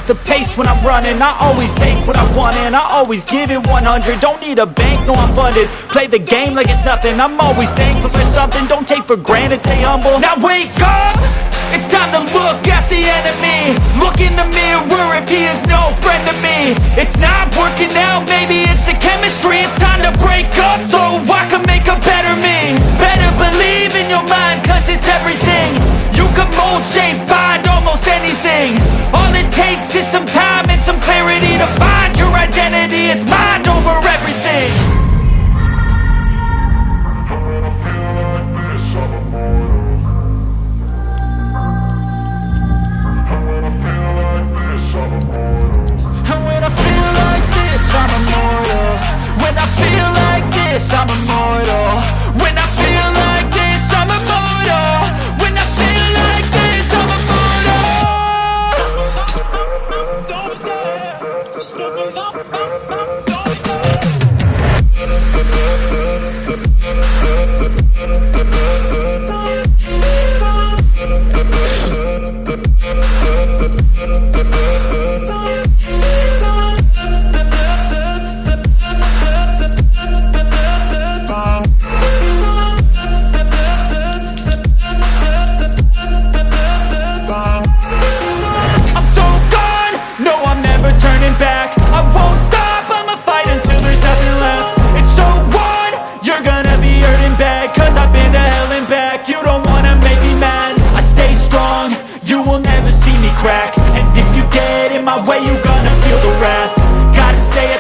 the pace when I'm running. I always take what I want and I always give it 100. Don't need a bank, no I'm funded. Play the game like it's nothing. I'm always thankful for something. Don't take for granted, stay humble. Now wake up, it's time to look at the enemy. Look in the mirror if he is no friend to me. It's not working out, maybe it's the chemistry. It's time to break up so I can make a better me. Better believe in your mind, cause it's everything. You can mold, shape, find almost anything. All it takes is some time and some clarity to find your identity. It's mind over everything. And when I feel like this, I'm immortal. When I feel like this, I'm immortal. When I feel like this, I'm immortal. When I feel like this, I'm immortal. Don't be scared. Step up.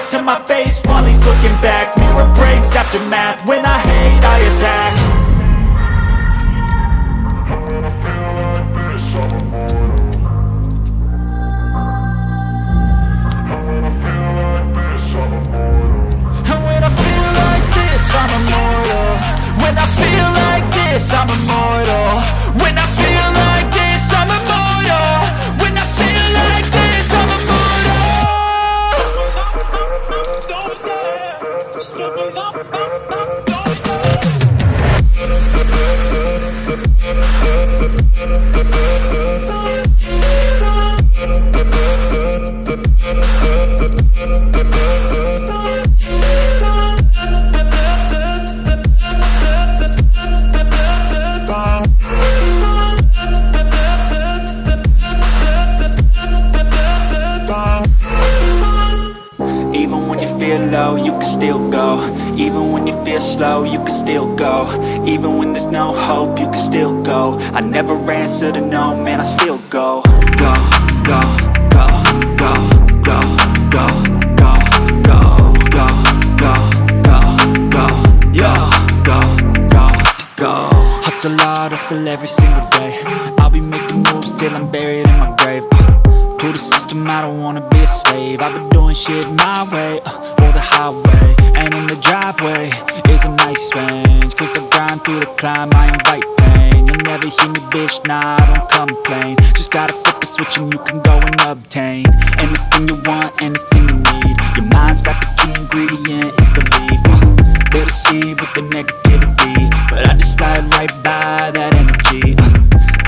To my face while he's looking back. Mirror breaks after math. When I hate, I attack. And when I feel like this, I'm immortal. When I feel like this, I'm immortal. When I feel like this, I'm immortal. When I feel like this, I'm immortal. Don't be scared. Step up. Even when you feel low, you can still go. Even when you feel slow, you can still go. Even when there's no hope, you can still go. I never answer to no, man, I still go. Go, go, go, go, go, go, go, go, go, go, go, go, yo, go, go, go. Hustle hard, hustle every single day. I'll be making moves till I'm buried in my grave. To the system, I don't wanna be a slave. I've been doing shit my way, or the highway. And in the driveway is a nice range. Cause I grind through the climb, I invite pain. You'll never hear me, bitch, nah, I don't complain. Just gotta flip the switch and you can go and obtain anything you want, anything you need. Your mind's got the key ingredient, it's belief. They deceive with the negativity, but I just slide right by that energy.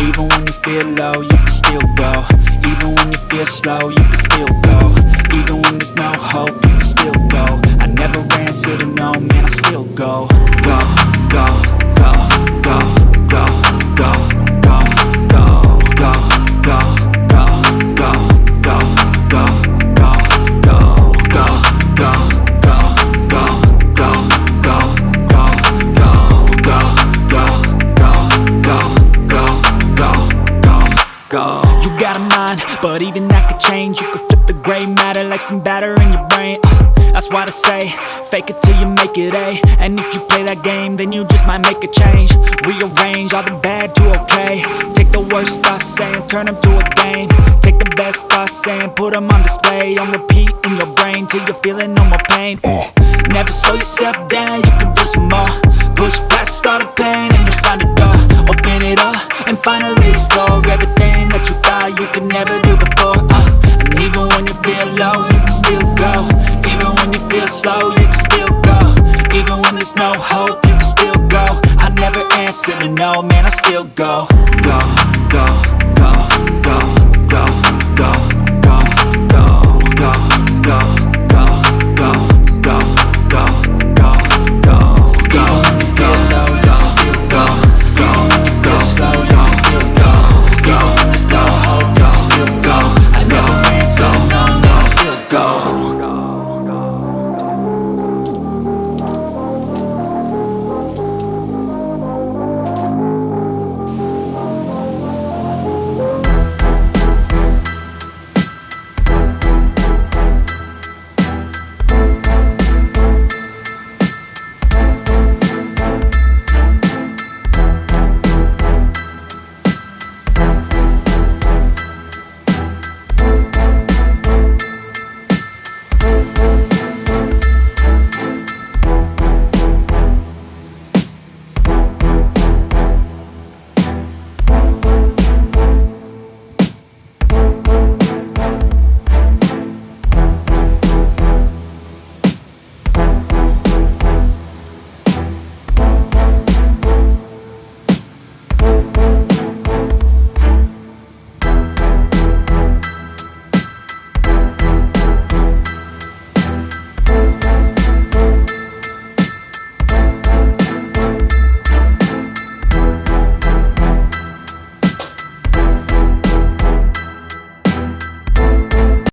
Even when you feel low, you can still go. Even when you feel slow, you can still go. Even when there's no hope, you can still go. I never answer to no, man, I still go. Go, go, go, go, go, go, go, go, go, go, go, go, go, go, go, go, go, go, go, go. You got a mind, but even that could change. You could flip the gray matter like some batter in your brain. That's why they say, fake it till you make it A. And if you play that game, then you just might make a change. Rearrange all the bad to okay. Take the worst thoughts saying, turn them to a game. Take the best thoughts saying, put them on display. On repeat in your brain till you're feeling no more pain. Never slow yourself down, you can do some more. Push past all the pain and you'll find a door. Open it up and finally explore everything that you thought you could never do before. And even when you feel low, you can still go. Even when you feel slow, you can still go. Even when there's no hope, you can still go. I never answer to no, man, I still go. Go, go.